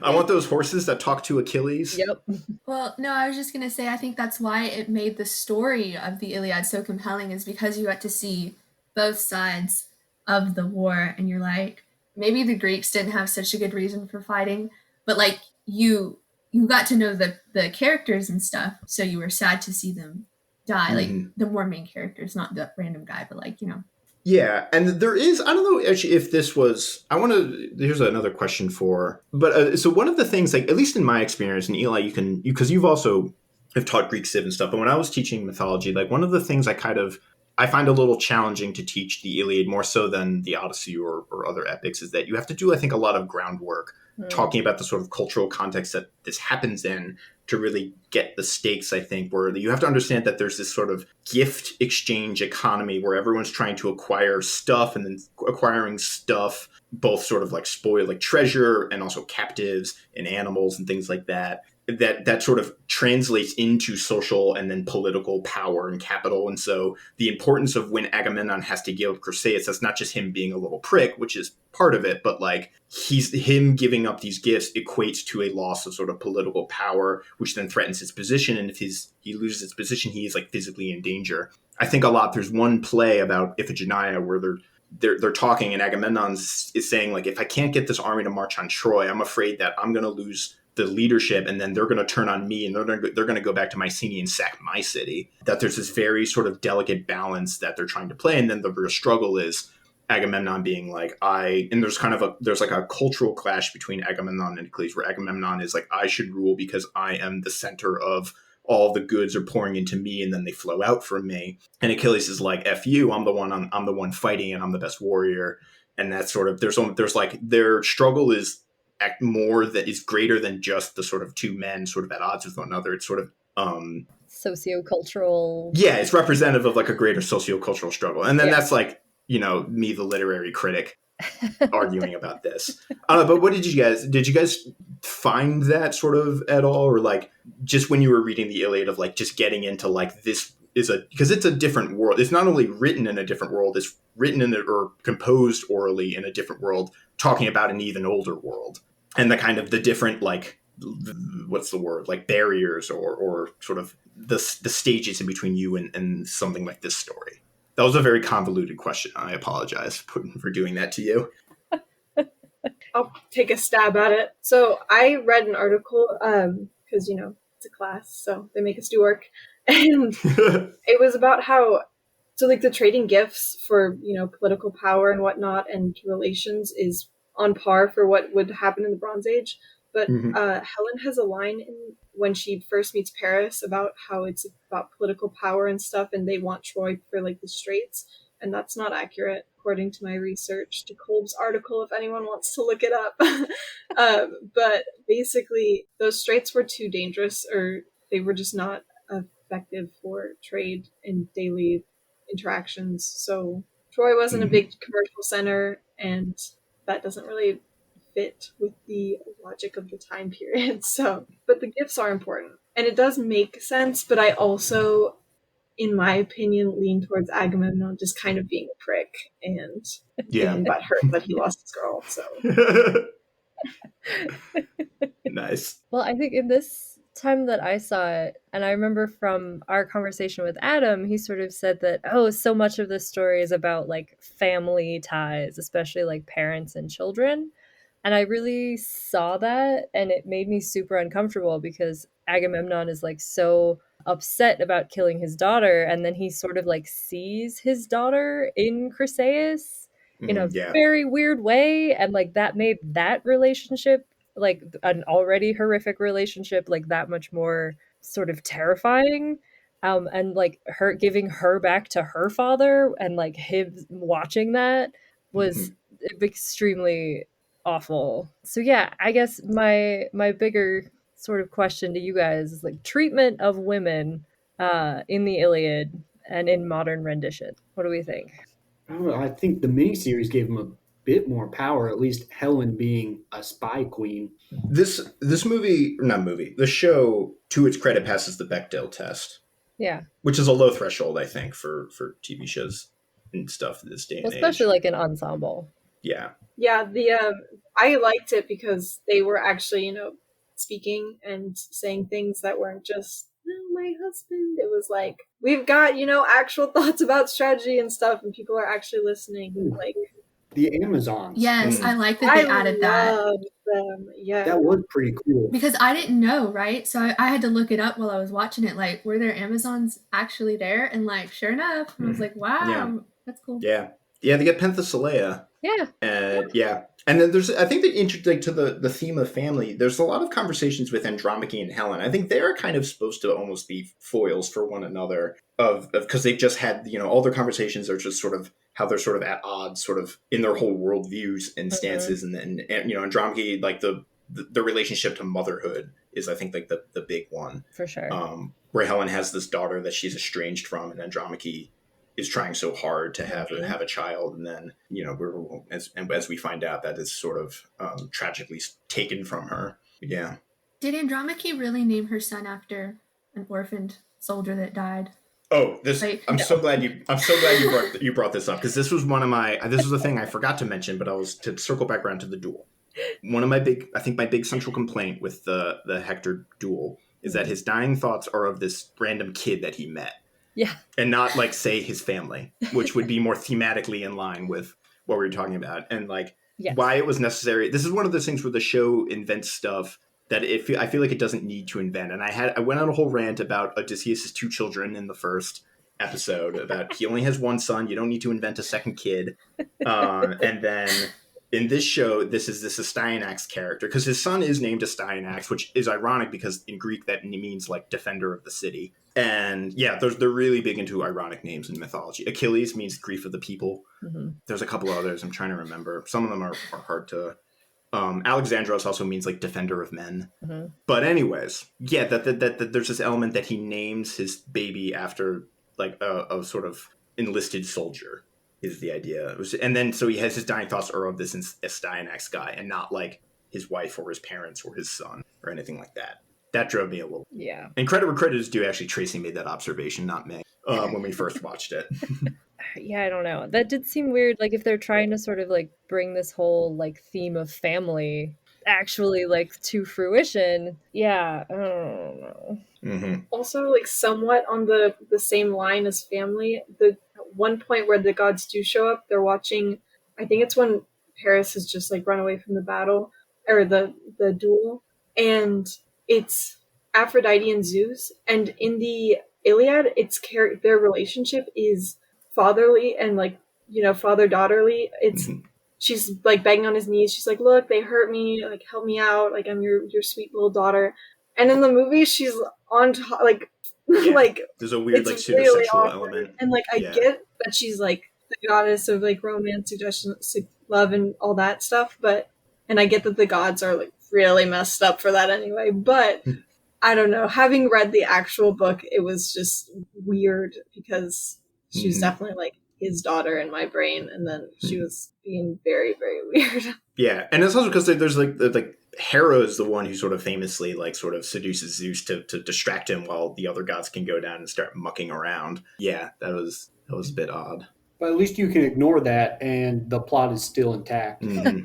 I want those horses that talk to Achilles. Yep. Well, no, I was just going to say, I think that's why it made the story of the Iliad so compelling, is because you got to see both sides of the war, and you're like, maybe the Greeks didn't have such a good reason for fighting, but, like, you got to know the characters and stuff, so you were sad to see them die. Like, the more main characters, not the random guy, but, like, you know. Yeah, and there is, I don't know actually if this was, here's another question so one of the things, like, at least in my experience, and Eli, because you've also have taught Greek Civ and stuff, but when I was teaching mythology, like, one of the things I find a little challenging to teach the Iliad, more so than the Odyssey or other epics, is that you have to do, I think, a lot of groundwork talking about the sort of cultural context that this happens in to really get the stakes, I think, where you have to understand that there's this sort of gift exchange economy where everyone's trying to acquire stuff, and then acquiring stuff, both sort of like spoil, like treasure, and also captives and animals and things like that. That sort of translates into social and then political power and capital. And so the importance of when Agamemnon has to give up Chryseis, that's not just him being a little prick, which is part of it, but, like, him giving up these gifts equates to a loss of sort of political power, which then threatens his position. And if he loses his position, he is, like, physically in danger. I think there's one play about Iphigenia where they're talking, and Agamemnon is saying, like, if I can't get this army to march on Troy, I'm afraid that I'm going to lose the leadership, and then they're going to turn on me, and they're going to go back to Mycenae and sack my city. That there's this very sort of delicate balance that they're trying to play, and then the real struggle is Agamemnon being like, and there's like a cultural clash between Agamemnon and Achilles, where Agamemnon is like, I should rule because I am the center of all the goods are pouring into me, and then they flow out from me. And Achilles is like, F you, I'm the one fighting, and I'm the best warrior. And that's sort of, there's like, their struggle is more that is greater than just the sort of two men sort of at odds with one another. It's sort of sociocultural. Yeah, it's representative of, like, a greater sociocultural struggle. And then that's, like, you know, me, the literary critic, arguing about this. But what did you guys find that sort of at all, or, like, just when you were reading the Iliad, of, like, just getting into, like, this is because it's a different world. It's not only written in a different world, it's written or composed orally in a different world, talking about an even older world. And the kind of the different, like, what's the word, like barriers or sort of the stages in between you and something like this story? That was a very convoluted question. I apologize for doing that to you. I'll take a stab at it. So I read an article, because, it's a class, so they make us do work. And it was about how, so like the trading gifts for, political power and whatnot and relations is on par for what would happen in the Bronze Age. But Helen has a line when she first meets Paris about how it's about political power and stuff, and they want Troy for like the Straits, and that's not accurate according to my research. To Kolb's article, if anyone wants to look it up. But basically, those Straits were too dangerous, or they were just not effective for trade and daily interactions. So Troy wasn't a big commercial center, and that doesn't really fit with the logic of the time period. So, but the gifts are important, and it does make sense. But I also, in my opinion, lean towards Agamemnon just kind of being a prick and being butthurt that he lost his girl. So nice. Well, I think in this time that I saw it, and I remember from our conversation with Adam, he sort of said that, so much of this story is about like family ties, especially like parents and children. And I really saw that, and it made me super uncomfortable because Agamemnon is like so upset about killing his daughter, and then he sort of like sees his daughter in Chryseis in a very weird way, and like that made that relationship, like an already horrific relationship, like that much more sort of terrifying. And like her giving her back to her father, and like him watching that was extremely awful. So yeah, I guess my bigger sort of question to you guys is like treatment of women in the Iliad and in modern rendition. What do we think? I think the miniseries gave him a bit more power, at least Helen being a spy queen. This the show, to its credit, passes the Bechdel test. Yeah. Which is a low threshold, I think, for TV shows and stuff in this day and especially age. Like an ensemble. Yeah. Yeah, I liked it because they were actually, speaking and saying things that weren't just, my husband. It was like, we've got, actual thoughts about strategy and stuff, and people are actually listening. Like the Amazons. Yes, I like that they added that. Them. Yeah, that was pretty cool. Because I didn't know, right? So I had to look it up while I was watching it. Like, were there Amazons actually there? And like, sure enough, I was like, wow, that's cool. Yeah, they get Penthesilea. Yeah. And then there's, I think that to the theme of family, there's a lot of conversations with Andromache and Helen. I think they're kind of supposed to almost be foils for one another because they've just had, all their conversations are just sort of how they're sort of at odds sort of in their whole worldviews and stances. And then, Andromache, like the relationship to motherhood is, I think, like the big one. For sure. Where Helen has this daughter that she's estranged from, and Andromache is trying so hard to have a child, and then as we find out, that is sort of tragically taken from her. Yeah. Did Andromache really name her son after an orphaned soldier that died? Oh, I'm so glad you brought this up, because this was a thing I forgot to mention, but I was to circle back around to the duel. One of my big central complaint with the Hector duel is that his dying thoughts are of this random kid that he met. Yeah. And not like, say, his family, which would be more thematically in line with what we were talking about. And like why it was necessary. This is one of those things where the show invents stuff that I feel like it doesn't need to invent. And I went on a whole rant about Odysseus' 2 children in the first episode about he only has 1 son. You don't need to invent a second kid. And then in this show, this is Astyanax character, because his son is named Astyanax, which is ironic because in Greek that means like defender of the city. And yeah, they're really big into ironic names in mythology. Achilles means grief of the people. Mm-hmm. There's a couple others I'm trying to remember. Some of them are hard to. Alexandros also means like defender of men. Mm-hmm. But anyways, yeah, that there's this element that he names his baby after like a sort of enlisted soldier is the idea. And then so he has his dying thoughts are of this Astyanax guy, and not like his wife or his parents or his son or anything like that. That drove me a little. Yeah. And credit where credit is due. Actually, Tracy made that observation, not me, when we first watched it. Yeah, I don't know. That did seem weird. Like if they're trying to sort of like bring this whole like theme of family actually like to fruition. Yeah, I don't know. Mm-hmm. Also, like somewhat on the same line as family, the one point where the gods do show up, they're watching, I think it's when Paris has just like run away from the battle or the duel, and it's Aphrodite and Zeus, and in the Iliad it's their relationship is fatherly and like, you know, father-daughterly. It's she's like begging on his knees, she's like, look, they hurt me, like help me out, like I'm your sweet little daughter. And in the movie she's on top, like like there's a weird like pseudo really sexual element, and like I get that she's like the goddess of like romance, suggestion, love, and all that stuff, but and I get that the gods are like really messed up for that anyway, but I don't know, having read the actual book, it was just weird because she was definitely like his daughter in my brain, and then she was being very, very weird. Yeah, and it's also because there's like Hera is the one who sort of famously like sort of seduces Zeus to distract him while the other gods can go down and start mucking around. Yeah, that was a bit odd. But at least you can ignore that and the plot is still intact.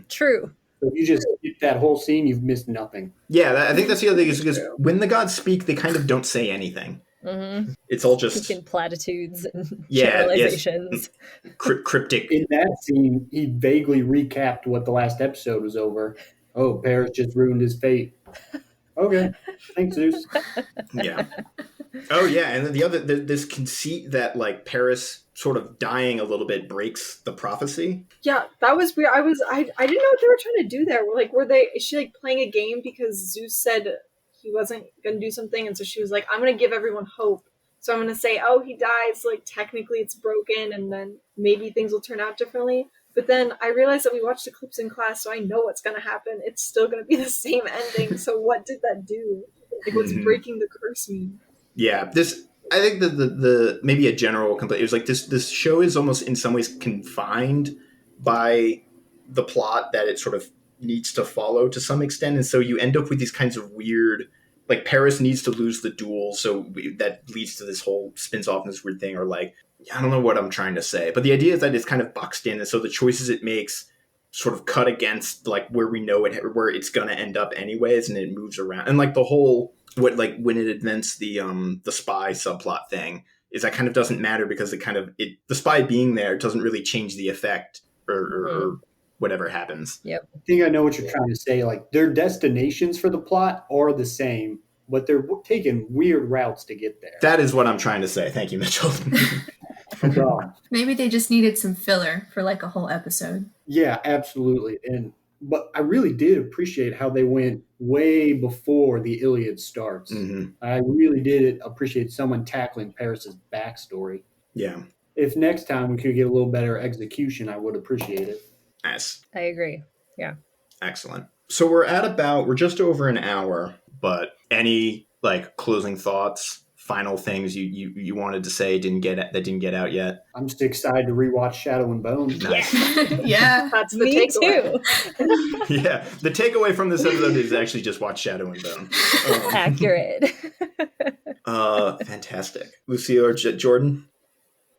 True. So if you just skip that whole scene, you've missed nothing. Yeah, I think that's the other thing is because when the gods speak, they kind of don't say anything. It's all just speaking platitudes and generalizations. Yes. Cryptic. In that scene, he vaguely recapped what the last episode was over. Oh, Paris just ruined his fate. Okay, thanks, Zeus. Yeah. Oh, yeah, and then the other this conceit that like Paris sort of dying a little bit breaks the prophecy. Yeah, that was weird. I didn't know what they were trying to do there. Like, is she like playing a game because Zeus said he wasn't going to do something, and so she was like, I'm going to give everyone hope. So I'm going to say, oh, he dies, like technically it's broken, and then maybe things will turn out differently. But then I realized that we watched the clips in class, so I know what's going to happen. It's still going to be the same ending. So what did that do? Like, what's breaking the curse mean? Yeah, I think the maybe a general complaint. It was like this show is almost in some ways confined by the plot that it sort of needs to follow to some extent, and so you end up with these kinds of weird, like Paris needs to lose the duel, so that leads to this whole spins off in this weird thing, or like I don't know what I'm trying to say, but the idea is that it's kind of boxed in, and so the choices it makes sort of cut against like where we know where it's going to end up anyways, and it moves around, and like the whole when it invents the spy subplot thing is that kind of doesn't matter because the spy being there doesn't really change the effect or whatever happens. Yep. I think I know what you're trying to say. Like their destinations for the plot are the same, but they're taking weird routes to get there. That is what I'm trying to say. Thank you, Mitchell. Maybe they just needed some filler for like a whole episode. Yeah, absolutely. But I really did appreciate how they went way before the Iliad starts. I really did appreciate someone tackling Paris's backstory. Yeah. If next time we could get a little better execution, I would appreciate it. Nice. I agree. Yeah. Excellent. So we're just over an hour, but any like closing thoughts? Final things you wanted to say that didn't get out yet? I'm just excited to rewatch Shadow and Bone. Nice. Yeah, that's the takeaway. Too. Yeah, the takeaway from this episode is actually just watch Shadow and Bone. Accurate. Fantastic. Lucille or Jordan?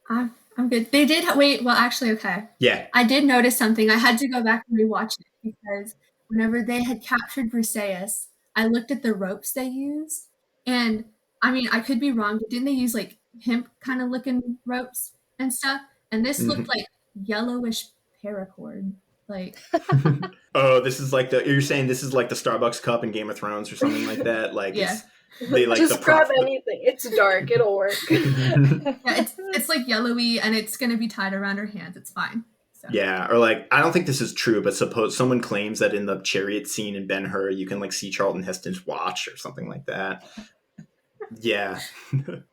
I'm good. They did wait. Well, actually, okay. Yeah. I did notice something. I had to go back and rewatch it because whenever they had captured Briseis, I looked at the ropes they used, and I mean, I could be wrong, but didn't they use like hemp kind of looking ropes and stuff? And this looked like yellowish paracord. Like, oh, this is like you're saying this is like the Starbucks cup in Game of Thrones or something like that. Like, yeah. They like just grab anything. It's dark. It'll work. Yeah, it's like yellowy, and it's gonna be tied around her hands. It's fine. So. Yeah, or like I don't think this is true, but suppose someone claims that in the chariot scene in Ben-Hur, you can like see Charlton Heston's watch or something like that. Yeah,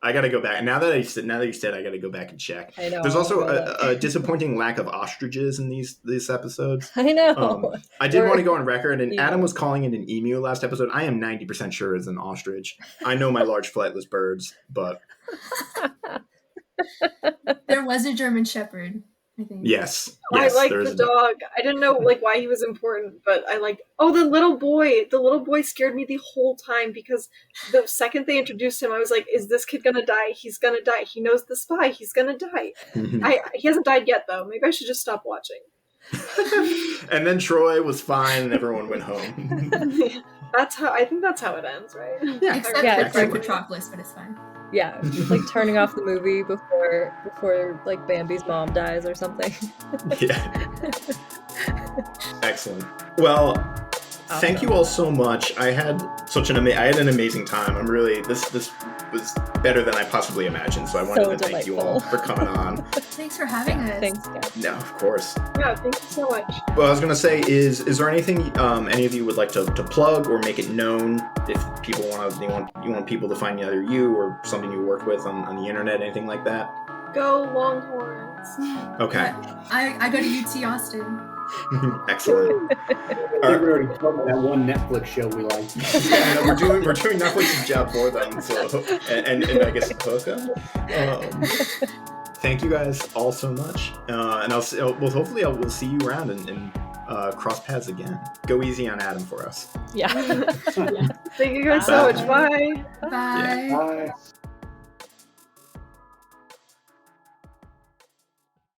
I got to go back. Now that you said, I got to go back and check. I know. There's also a disappointing lack of ostriches in these episodes. I know. I did want to go on record, and Adam was calling it an emu last episode. I am 90% sure it's an ostrich. I know my large flightless birds, but there was a German Shepherd. I think. Yes, I like the dog. I didn't know like why he was important, but I liked. Oh, the little boy! The little boy scared me the whole time because the second they introduced him, I was like, "Is this kid gonna die? He's gonna die. He knows the spy. He's gonna die." He hasn't died yet, though. Maybe I should just stop watching. And then Troy was fine and everyone went home. I think that's how it ends, right? Yeah, except for Patroclus, but it's fine. Yeah, just like turning off the movie before like Bambi's mom dies or something. Yeah. Excellent. Well, thank you all so much. I had an amazing time. I'm really this was better than I possibly imagined. So I wanted to thank you all for coming on. Thanks for having us. Thanks, guys. No, of course. Yeah, thank you so much. Well, I was gonna say, is there anything any of you would like to plug or make it known if people want people to find either you or something you work with on the internet, anything like that? Go Longhorns. Okay. I go to UT Austin. Excellent. We already covered that one Netflix show we like. Yeah, no, we're doing Netflix's job for them. So and I guess Hoka. Thank you guys all so much, and we'll see you around and cross paths again. Go easy on Adam for us. Yeah. Thank you guys so much. Bye. Bye. Yeah. Bye.